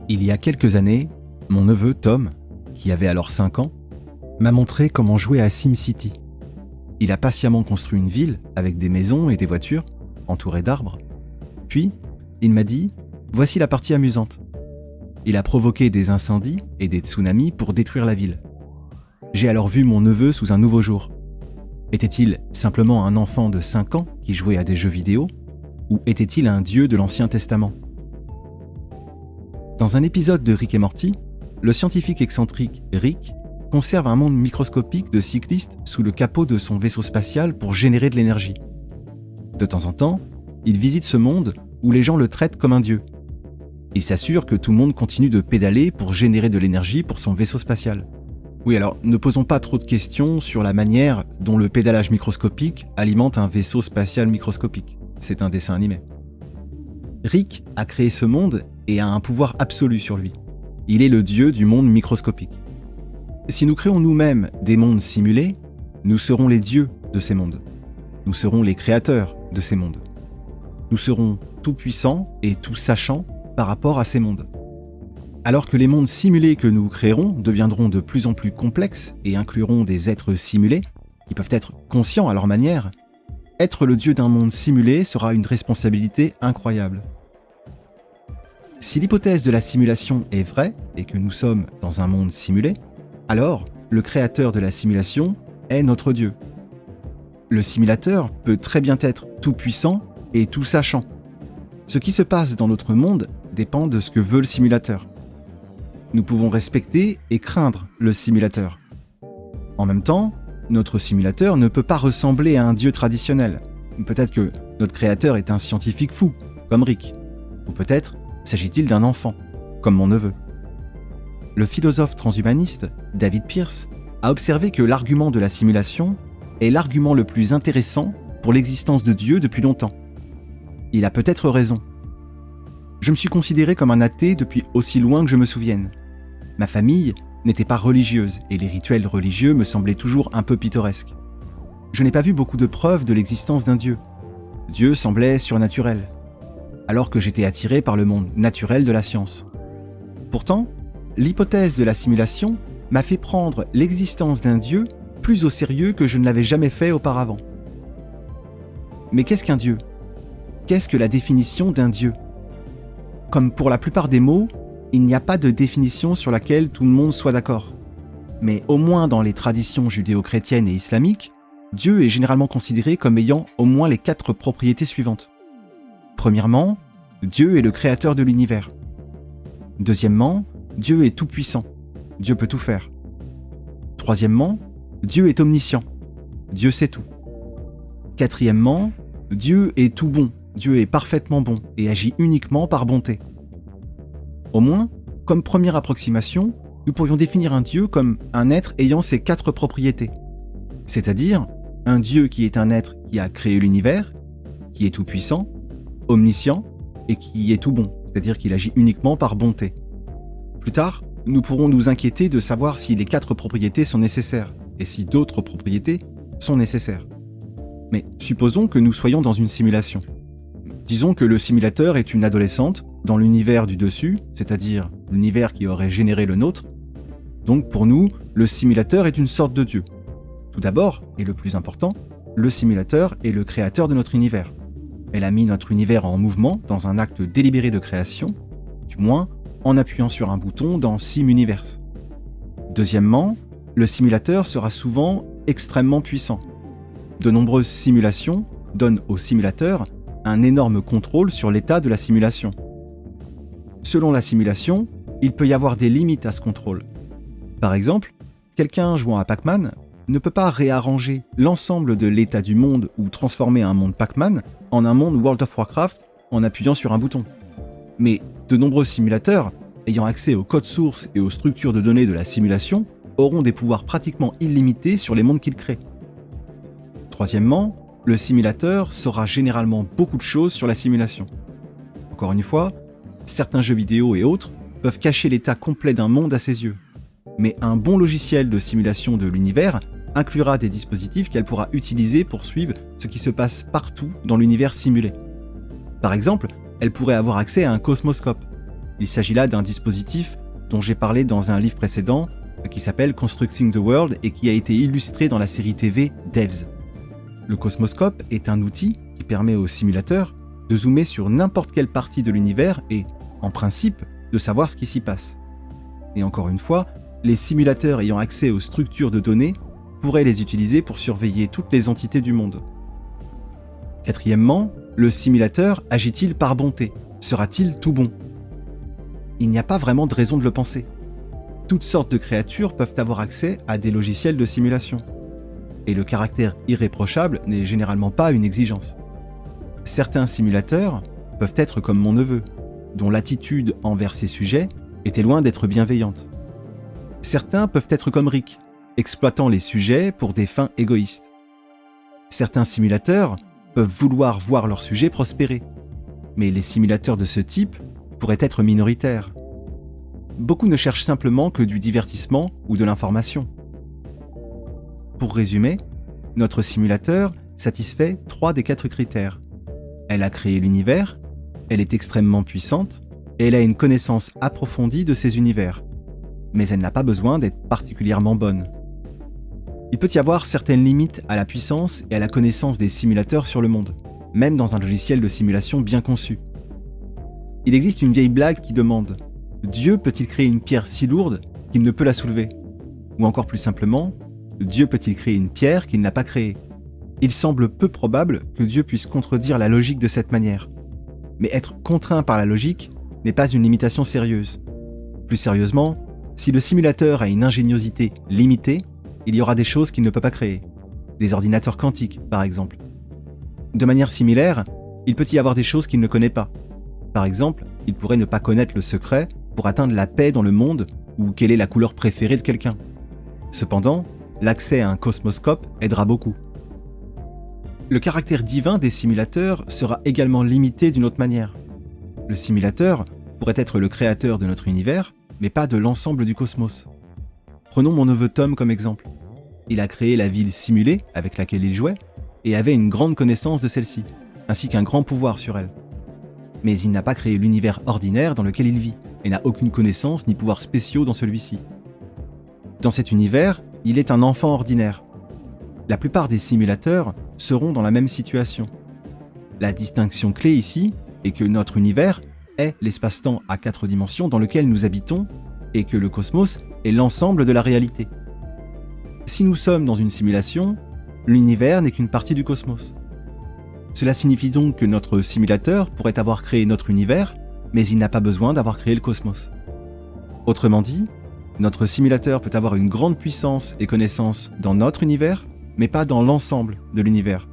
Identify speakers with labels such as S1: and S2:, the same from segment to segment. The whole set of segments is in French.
S1: Il y a quelques années, mon neveu Tom, qui avait alors 5 ans, m'a montré comment jouer à SimCity. Il a patiemment construit une ville avec des maisons et des voitures, entourées d'arbres. Puis, il m'a dit « Voici la partie amusante ». Il a provoqué des incendies et des tsunamis pour détruire la ville. J'ai alors vu mon neveu sous un nouveau jour. Était-il simplement un enfant de 5 ans qui jouait à des jeux vidéo, ou était-il un dieu de l'Ancien Testament ? Dans un épisode de Rick et Morty, le scientifique excentrique Rick conserve un monde microscopique de cyclistes sous le capot de son vaisseau spatial pour générer de l'énergie. De temps en temps, il visite ce monde où les gens le traitent comme un dieu. Il s'assure que tout le monde continue de pédaler pour générer de l'énergie pour son vaisseau spatial. Oui, alors ne posons pas trop de questions sur la manière dont le pédalage microscopique alimente un vaisseau spatial microscopique. C'est un dessin animé. Rick a créé ce monde et a un pouvoir absolu sur lui. Il est le dieu du monde microscopique. Si nous créons nous-mêmes des mondes simulés, nous serons les dieux de ces mondes. Nous serons les créateurs de ces mondes. Nous serons tout-puissants et tout-sachants par rapport à ces mondes. Alors que les mondes simulés que nous créerons deviendront de plus en plus complexes et incluront des êtres simulés, qui peuvent être conscients à leur manière, être le dieu d'un monde simulé sera une responsabilité incroyable. Si l'hypothèse de la simulation est vraie et que nous sommes dans un monde simulé, alors le créateur de la simulation est notre dieu. Le simulateur peut très bien être tout-puissant et tout-sachant. Ce qui se passe dans notre monde dépend de ce que veut le simulateur. Nous pouvons respecter et craindre le simulateur. En même temps, notre simulateur ne peut pas ressembler à un dieu traditionnel. Peut-être que notre créateur est un scientifique fou, comme Rick. Ou peut-être s'agit-il d'un enfant, comme mon neveu. Le philosophe transhumaniste David Pearce a observé que l'argument de la simulation est l'argument le plus intéressant pour l'existence de Dieu depuis longtemps. Il a peut-être raison. Je me suis considéré comme un athée depuis aussi loin que je me souvienne. Ma famille n'était pas religieuse et les rituels religieux me semblaient toujours un peu pittoresques. Je n'ai pas vu beaucoup de preuves de l'existence d'un Dieu. Dieu semblait surnaturel, alors que j'étais attiré par le monde naturel de la science. Pourtant, l'hypothèse de la simulation m'a fait prendre l'existence d'un Dieu plus au sérieux que je ne l'avais jamais fait auparavant. Mais qu'est-ce qu'un Dieu ? Qu'est-ce que la définition d'un Dieu ? Comme pour la plupart des mots, il n'y a pas de définition sur laquelle tout le monde soit d'accord. Mais au moins dans les traditions judéo-chrétiennes et islamiques, Dieu est généralement considéré comme ayant au moins les 4 propriétés suivantes. Premièrement, Dieu est le créateur de l'univers. Deuxièmement, Dieu est tout-puissant. Dieu peut tout faire. Troisièmement, Dieu est omniscient. Dieu sait tout. Quatrièmement, Dieu est tout bon. Dieu est parfaitement bon et agit uniquement par bonté. Au moins, comme première approximation, nous pourrions définir un Dieu comme un être ayant ces 4 propriétés. C'est-à-dire un Dieu qui est un être qui a créé l'univers, qui est tout-puissant, omniscient et qui est tout bon, c'est-à-dire qu'il agit uniquement par bonté. Plus tard, nous pourrons nous inquiéter de savoir si les 4 propriétés sont nécessaires et si d'autres propriétés sont nécessaires. Mais supposons que nous soyons dans une simulation. Disons que le simulateur est une adolescente dans l'univers du dessus, c'est-à-dire l'univers qui aurait généré le nôtre. Donc pour nous, le simulateur est une sorte de Dieu. Tout d'abord, et le plus important, le simulateur est le créateur de notre univers. Elle a mis notre univers en mouvement dans un acte délibéré de création, du moins en appuyant sur un bouton dans SimUniverse. Deuxièmement, le simulateur sera souvent extrêmement puissant. De nombreuses simulations donnent au simulateur un énorme contrôle sur l'état de la simulation. Selon la simulation, il peut y avoir des limites à ce contrôle. Par exemple, quelqu'un jouant à Pac-Man ne peut pas réarranger l'ensemble de l'état du monde ou transformer un monde Pac-Man en un monde World of Warcraft en appuyant sur un bouton. Mais de nombreux simulateurs, ayant accès au code source et aux structures de données de la simulation, auront des pouvoirs pratiquement illimités sur les mondes qu'ils créent. Troisièmement, le simulateur saura généralement beaucoup de choses sur la simulation. Encore une fois, certains jeux vidéo et autres peuvent cacher l'état complet d'un monde à ses yeux. Mais un bon logiciel de simulation de l'univers inclura des dispositifs qu'elle pourra utiliser pour suivre ce qui se passe partout dans l'univers simulé. Par exemple, elle pourrait avoir accès à un cosmoscope. Il s'agit là d'un dispositif dont j'ai parlé dans un livre précédent qui s'appelle Constructing the World et qui a été illustré dans la série TV Devs. Le Cosmoscope est un outil qui permet au simulateur de zoomer sur n'importe quelle partie de l'univers et, en principe, de savoir ce qui s'y passe. Et encore une fois, les simulateurs ayant accès aux structures de données pourraient les utiliser pour surveiller toutes les entités du monde. Quatrièmement, le simulateur agit-il par bonté? Sera-t-il tout bon? Il n'y a pas vraiment de raison de le penser. Toutes sortes de créatures peuvent avoir accès à des logiciels de simulation. Et le caractère irréprochable n'est généralement pas une exigence. Certains simulateurs peuvent être comme mon neveu, dont l'attitude envers ses sujets était loin d'être bienveillante. Certains peuvent être comme Rick, exploitant les sujets pour des fins égoïstes. Certains simulateurs peuvent vouloir voir leurs sujets prospérer, mais les simulateurs de ce type pourraient être minoritaires. Beaucoup ne cherchent simplement que du divertissement ou de l'information. Pour résumer, notre simulateur satisfait 3 des 4 critères. Elle a créé l'univers, elle est extrêmement puissante et elle a une connaissance approfondie de ces univers. Mais elle n'a pas besoin d'être particulièrement bonne. Il peut y avoir certaines limites à la puissance et à la connaissance des simulateurs sur le monde, même dans un logiciel de simulation bien conçu. Il existe une vieille blague qui demande « Dieu peut-il créer une pierre si lourde qu'il ne peut la soulever ?» Ou encore plus simplement « Dieu peut-il créer une pierre qu'il n'a pas créée ?» Il semble peu probable que Dieu puisse contredire la logique de cette manière. Mais être contraint par la logique n'est pas une limitation sérieuse. Plus sérieusement, si le simulateur a une ingéniosité limitée, il y aura des choses qu'il ne peut pas créer. Des ordinateurs quantiques, par exemple. De manière similaire, il peut y avoir des choses qu'il ne connaît pas. Par exemple, il pourrait ne pas connaître le secret pour atteindre la paix dans le monde ou quelle est la couleur préférée de quelqu'un. Cependant, l'accès à un cosmoscope aidera beaucoup. Le caractère divin des simulateurs sera également limité d'une autre manière. Le simulateur pourrait être le créateur de notre univers, mais pas de l'ensemble du cosmos. Prenons mon neveu Tom comme exemple. Il a créé la ville simulée avec laquelle il jouait et avait une grande connaissance de celle-ci, ainsi qu'un grand pouvoir sur elle. Mais il n'a pas créé l'univers ordinaire dans lequel il vit et n'a aucune connaissance ni pouvoirs spéciaux dans celui-ci. Dans cet univers, il est un enfant ordinaire. La plupart des simulateurs seront dans la même situation. La distinction clé ici est que notre univers est l'espace-temps à 4 dimensions dans lequel nous habitons et que le cosmos est l'ensemble de la réalité. Si nous sommes dans une simulation, l'univers n'est qu'une partie du cosmos. Cela signifie donc que notre simulateur pourrait avoir créé notre univers, mais il n'a pas besoin d'avoir créé le cosmos. Autrement dit, notre simulateur peut avoir une grande puissance et connaissance dans notre univers, mais pas dans l'ensemble de l'univers.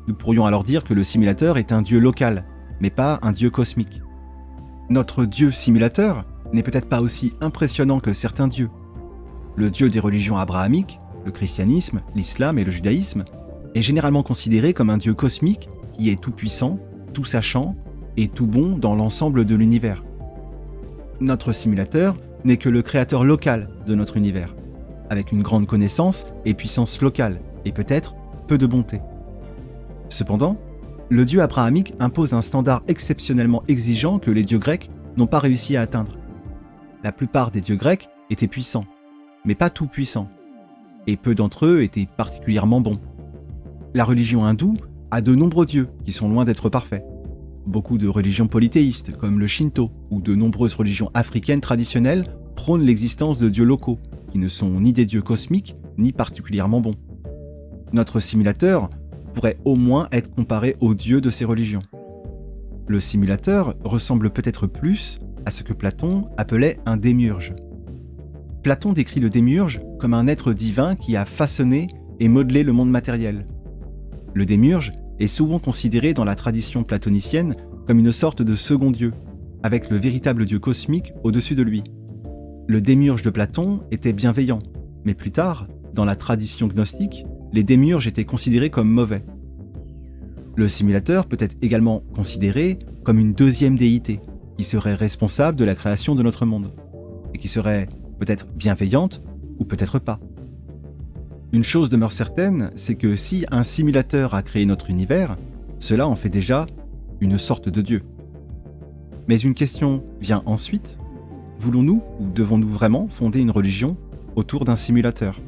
S1: Nous pourrions alors dire que le simulateur est un dieu local, mais pas un dieu cosmique. Notre dieu simulateur n'est peut-être pas aussi impressionnant que certains dieux. Le dieu des religions abrahamiques, le christianisme, l'islam et le judaïsme, est généralement considéré comme un dieu cosmique qui est tout-puissant, tout-sachant et tout bon dans l'ensemble de l'univers. Notre simulateur n'est que le créateur local de notre univers, avec une grande connaissance et puissance locale, et peut-être peu de bonté. Cependant, le dieu abrahamique impose un standard exceptionnellement exigeant que les dieux grecs n'ont pas réussi à atteindre. La plupart des dieux grecs étaient puissants, mais pas tout puissants, et peu d'entre eux étaient particulièrement bons. La religion hindoue a de nombreux dieux qui sont loin d'être parfaits. Beaucoup de religions polythéistes, comme le Shinto, ou de nombreuses religions africaines traditionnelles, prônent l'existence de dieux locaux, qui ne sont ni des dieux cosmiques, ni particulièrement bons. Notre simulateur pourrait au moins être comparé aux dieux de ces religions. Le simulateur ressemble peut-être plus à ce que Platon appelait un démiurge. Platon décrit le démiurge comme un être divin qui a façonné et modelé le monde matériel. Le démiurge est souvent considéré dans la tradition platonicienne comme une sorte de second dieu, avec le véritable dieu cosmique au-dessus de lui. Le démiurge de Platon était bienveillant, mais plus tard, dans la tradition gnostique, les démiurges étaient considérés comme mauvais. Le simulateur peut être également considéré comme une deuxième déité, qui serait responsable de la création de notre monde, et qui serait peut-être bienveillante ou peut-être pas. Une chose demeure certaine, c'est que si un simulateur a créé notre univers, cela en fait déjà une sorte de dieu. Mais une question vient ensuite. Voulons-nous ou devons-nous vraiment fonder une religion autour d'un simulateur ?